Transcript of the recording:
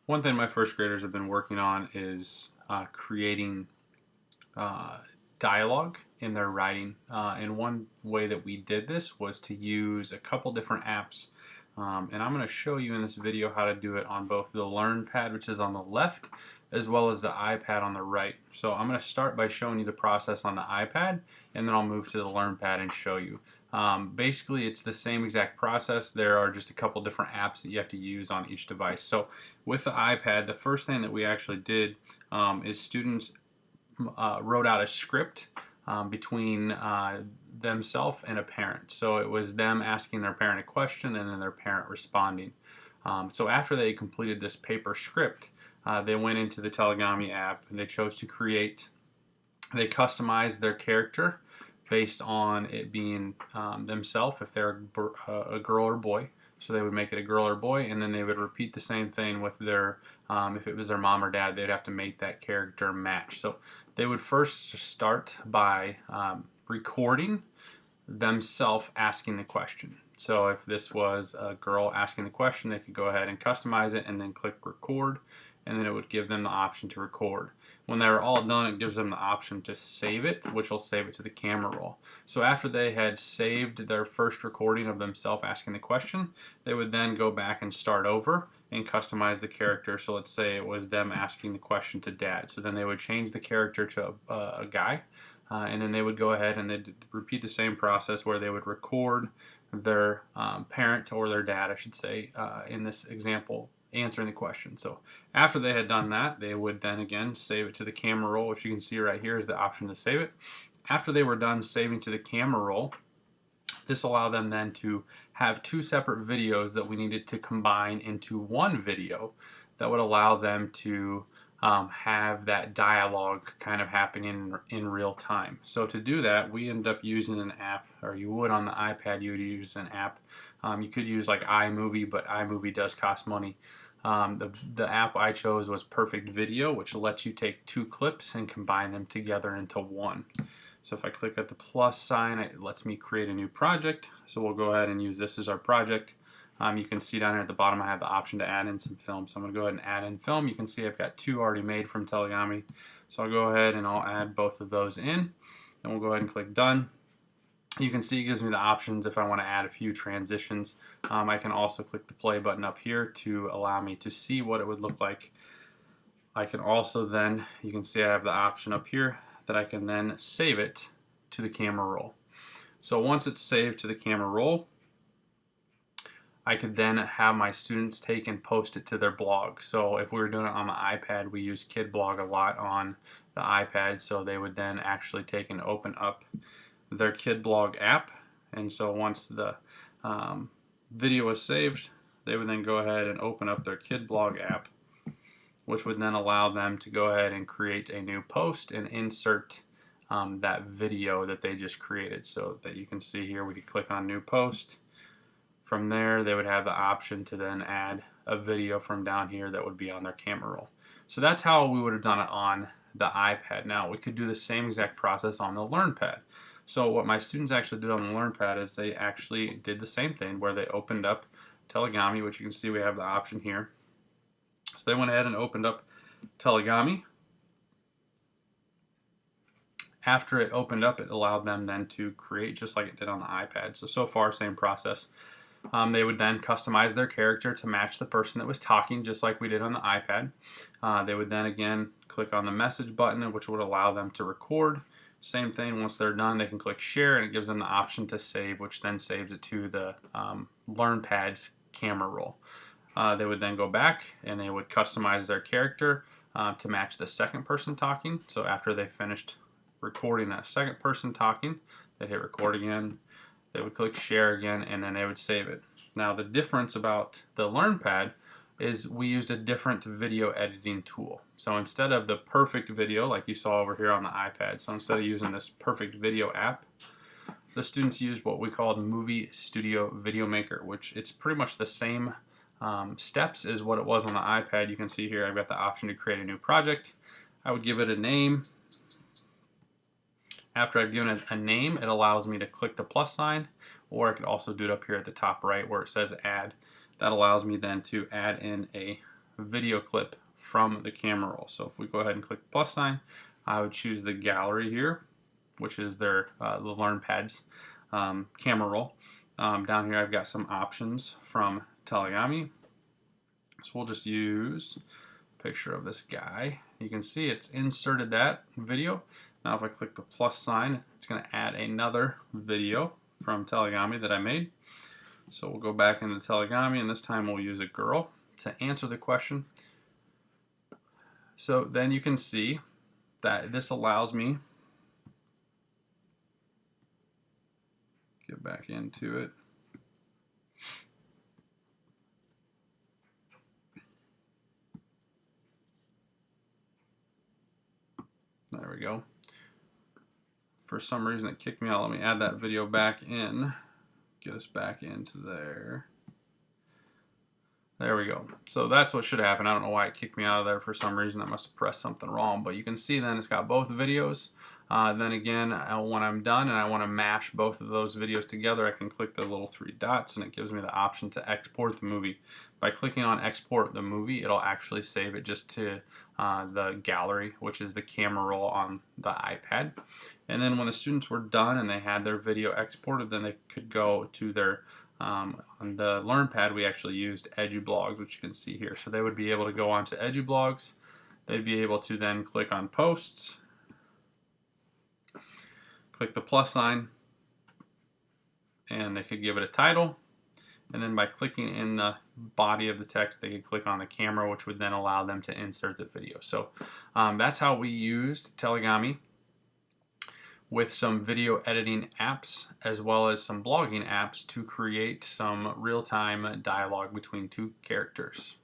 One thing my first graders have been working on is creating uh, dialogue in their writing. And one way that we did this was to use a couple different apps. And I'm going to show you in this video how to do it on both the LearnPad, which is on the left, as well as the iPad on the right. So I'm going to start by showing you the process on the iPad, and then I'll move to the LearnPad and show you. Basically, it's the same exact process. There are just a couple different apps that you have to use on each device. So with the iPad, the first thing that we actually did is students wrote out a script between themselves and a parent. So it was them asking their parent a question and then their parent responding. So after they completed this paper script, they went into the Telegami app and they chose to create, they customized their character based on it being themselves, if they're a girl or boy. So they would make it a girl or boy, and then they would repeat the same thing with their, if it was their mom or dad, they'd have to make that character match. So they would first start by recording themselves asking the question. So if this was a girl asking the question, they could go ahead and customize it and then click record, and then it would give them the option to record. When they're all done, it gives them the option to save it, which will save it to the camera roll. So after they had saved their first recording of themselves asking the question, they would then go back and start over and customize the character. So let's say it was them asking the question to dad. So then they would change the character to a guy, and then they would go ahead and they'd repeat the same process where they would record their parent, or their dad, I should say, in this example, answering the question. So after they had done that, they would then again save it to the camera roll, which you can see right here is the option to save it. After they were done saving to the camera roll, this allowed them then to have two separate videos that we needed to combine into one video that would allow them to have that dialogue kind of happening in real time. So to do that, we ended up using an app, or you would on the iPad, you would use an app. You could use like iMovie, but iMovie does cost money. The app I chose was Perfect Video, which lets you take two clips and combine them together into one. So if I click at the plus sign, it lets me create a new project. So we'll go ahead and use this as our project. You can see down here at the bottom I have the option to add in some film. So I'm going to go ahead and add in film. You can see I've got two already made from Telegami. So I'll go ahead and I'll add both of those in. And we'll go ahead and click done. You can see it gives me the options if I want to add a few transitions. I can also click the play button up here to allow me to see what it would look like. I can also then, you can see I have the option up here that I can then save it to the camera roll. So once it's saved to the camera roll, I could then have my students take and post it to their blog. So if we were doing it on the iPad, we use KidBlog a lot on the iPad, so they would then actually take and open up their KidBlog app. And so once the video is saved, they would then go ahead and open up their KidBlog app, which would then allow them to go ahead and create a new post and insert that video that they just created. So that you can see here, we could click on new post. From there, they would have the option to then add a video from down here that would be on their camera roll. So that's how we would have done it on the iPad. Now, we could do the same exact process on the LearnPad. So what my students actually did on the LearnPad is they actually did the same thing where they opened up Telegami, which you can see we have the option here. So they went ahead and opened up Telegami. After it opened up, it allowed them then to create just like it did on the iPad. So far, same process. They would then customize their character to match the person that was talking, just like we did on the iPad. They would then again click on the message button, which would allow them to record. Same thing, once they're done, they can click share, and it gives them the option to save, which then saves it to the LearnPad's camera roll. They would then go back and they would customize their character to match the second person talking. So after they finished recording that second person talking, they'd hit record again. They would click share again, and then they would save it. Now the difference about the LearnPad is we used a different video editing tool. So instead of the Perfect Video like you saw over here on the iPad, so instead of using this Perfect Video app, the students used what we called Movie Studio Video Maker, which it's pretty much the same steps as what it was on the iPad. You can see here I've got the option to create a new project. I would give it a name. After I've given it a name, it allows me to click the plus sign, or I could also do it up here at the top right where it says add. That allows me then to add in a video clip from the camera roll. So if we go ahead and click the plus sign, I would choose the gallery here, which is their the LearnPad's camera roll. Down here I've got some options from Telegami. So we'll just use a picture of this guy. You can see it's inserted that video. Now if I click the plus sign, it's going to add another video from Telegami that I made. So we'll go back into Telegami, and this time we'll use a girl to answer the question. So then you can see that this allows me get back into it. There we go. For some reason it kicked me out. Let me add that video back in. Get us back into there. There we go. So that's what should happen. I don't know why it kicked me out of there for some reason. I must have pressed something wrong. But you can see then it's got both videos. Then again, when I'm done and I want to mash both of those videos together, I can click the little 3 dots and it gives me the option to export the movie. By clicking on export the movie, it'll actually save it just to the gallery, which is the camera roll on the iPad. And then when the students were done and they had their video exported, then they could go to their on the LearnPad, we actually used EduBlogs, which you can see here. So they would be able to go onto EduBlogs. They'd be able to then click on Posts, click the plus sign, and they could give it a title. And then by clicking in the body of the text, they could click on the camera, which would then allow them to insert the video. So that's how we used Telegami with some video editing apps as well as some blogging apps to create some real-time dialogue between 2 characters.